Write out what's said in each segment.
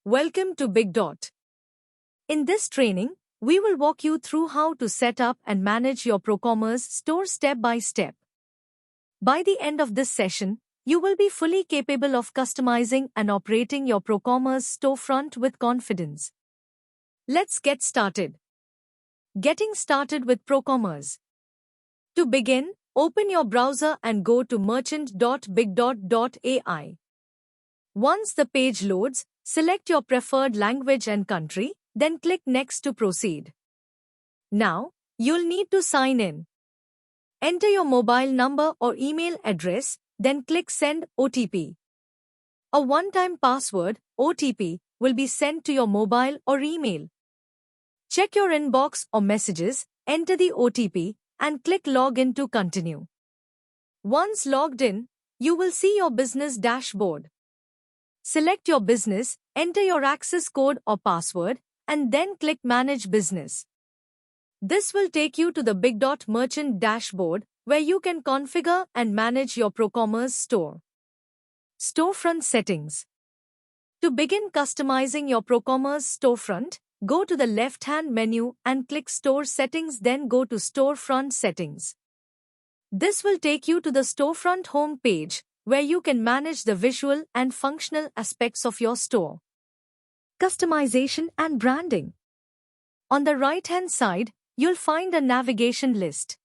Welcome to Big Dot. In this training, we will walk you through how to set up and manage your ProCommerce store step by step. By the end of this session, you will be fully capable of customizing and operating your ProCommerce storefront with confidence. Let's get started. Getting started with ProCommerce. To begin, open your browser and go to merchant.bigdot.ai. Once the page loads, select your preferred language and country, then click Next to proceed. Now, you'll need to sign in. Enter your mobile number or email address, then click Send OTP. A one-time password, OTP, will be sent to your mobile or email. Check your inbox or messages, enter the OTP, and click Login to continue. Once logged in, you will see your business dashboard. Select your business, enter your access code or password, and then click Manage Business. This will take you to the Big Dot Merchant dashboard, where you can configure and manage your ProCommerce store. Storefront settings. To begin customizing your ProCommerce storefront, go to the left-hand menu and click Store Settings, then go to Storefront Settings. This will take you to the storefront home page, where you can manage the visual and functional aspects of your store. Customization and branding. On the right-hand side, you'll find a navigation list.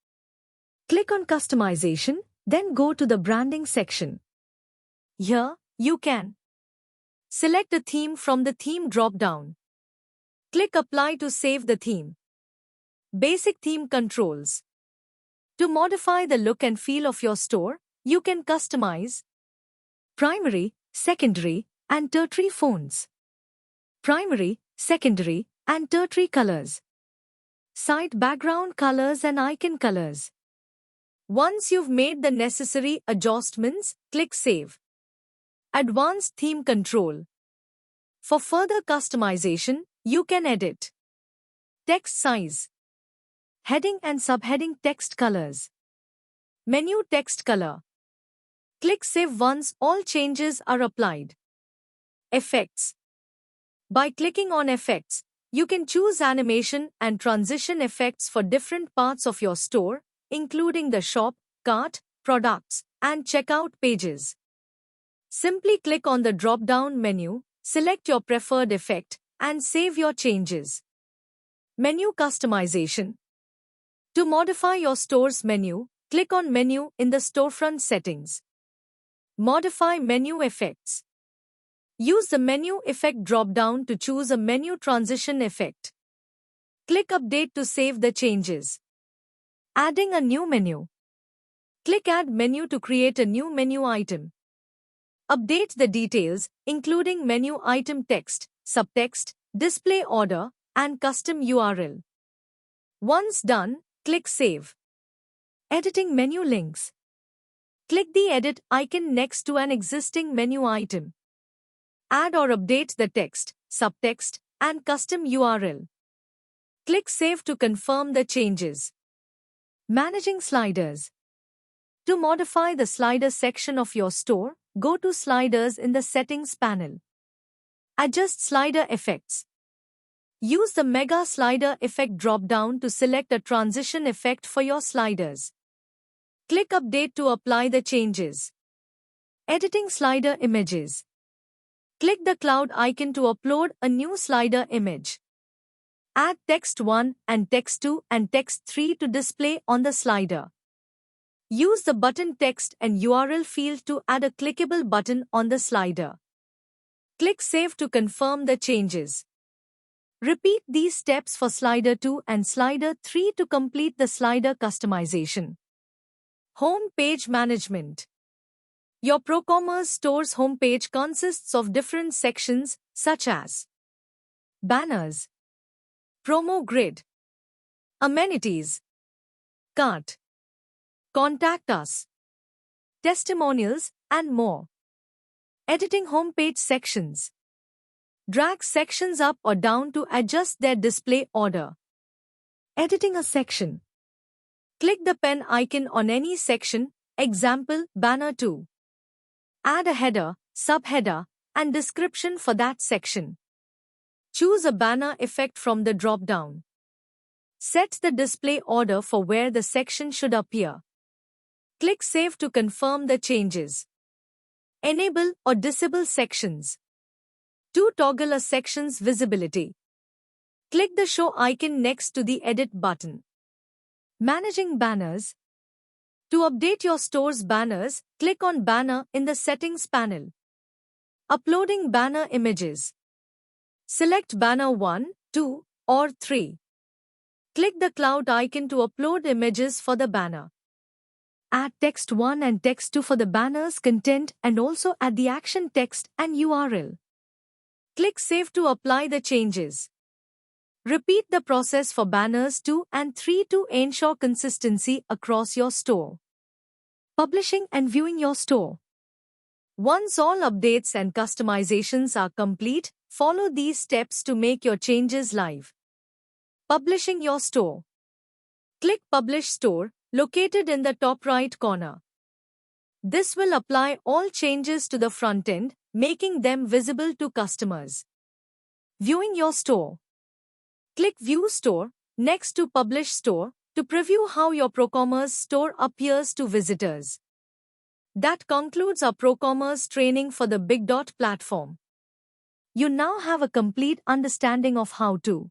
Click on Customization, then go to the Branding section. Here, you can select a theme from the Theme drop-down. Click Apply to save the theme. Basic theme controls. To modify the look and feel of your store, you can customize primary, secondary, and tertiary fonts, primary, secondary, and tertiary colors, site background colors and icon colors. Once you've made the necessary adjustments, click Save. Advanced theme control. For further customization, you can edit text size, heading and subheading text colors, menu text color. Click Save once all changes are applied. Effects. By clicking on Effects, you can choose animation and transition effects for different parts of your store, including the shop, cart, products, and checkout pages. Simply click on the drop-down menu, select your preferred effect, and save your changes. Menu customization. To modify your store's menu, click on Menu in the storefront settings. Modify menu effects. Use the Menu Effect drop-down to choose a menu transition effect. Click Update to save the changes. Adding a new menu. Click Add Menu to create a new menu item. Update the details, including menu item text, subtext, display order, and custom URL. Once done, click Save. Editing menu links. Click the edit icon next to an existing menu item. Add or update the text, subtext, and custom URL. Click Save to confirm the changes. Managing sliders. To modify the slider section of your store, go to Sliders in the Settings panel. Adjust slider effects. Use the Mega Slider Effect drop-down to select a transition effect for your sliders. Click Update to apply the changes. Editing slider images. Click the cloud icon to upload a new slider image. Add Text 1 and Text 2 and Text 3 to display on the slider. Use the button text and URL field to add a clickable button on the slider. Click Save to confirm the changes. Repeat these steps for Slider 2 and Slider 3 to complete the slider customization. Home page management. Your ProCommerce store's homepage consists of different sections such as banners, promo grid, amenities, cart, contact us, testimonials, and more. Editing homepage sections. Drag sections up or down to adjust their display order. Editing a section. Click the pen icon on any section, example, Banner 2. Add a header, subheader, and description for that section. Choose a banner effect from the drop-down. Set the display order for where the section should appear. Click Save to confirm the changes. Enable or disable sections. To toggle a section's visibility, click the Show icon next to the Edit button. Managing banners. To update your store's banners, click on Banner in the Settings panel. Uploading banner images. Select banner 1, 2, or 3. Click the cloud icon to upload images for the banner. Add text 1 and text 2 for the banner's content and also add the action text and URL. Click Save to apply the changes. Repeat the process for banners 2 and 3 to ensure consistency across your store. Publishing and viewing your store. Once all updates and customizations are complete, follow these steps to make your changes live. Publishing your store. Click Publish Store, located in the top right corner. This will apply all changes to the front end, making them visible to customers. Viewing your store. Click View Store, next to Publish Store, to preview how your ProCommerce store appears to visitors. That concludes our ProCommerce training for the Big Dot platform. You now have a complete understanding of how to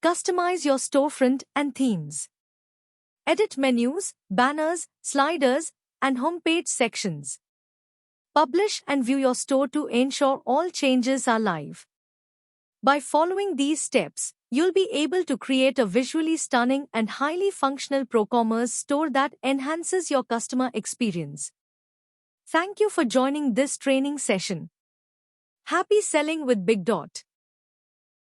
customize your storefront and themes. Edit menus, banners, sliders, and homepage sections. Publish and view your store to ensure all changes are live. By following these steps, you'll be able to create a visually stunning and highly functional ProCommerce store that enhances your customer experience. Thank you for joining this training session. Happy selling with Big Dot.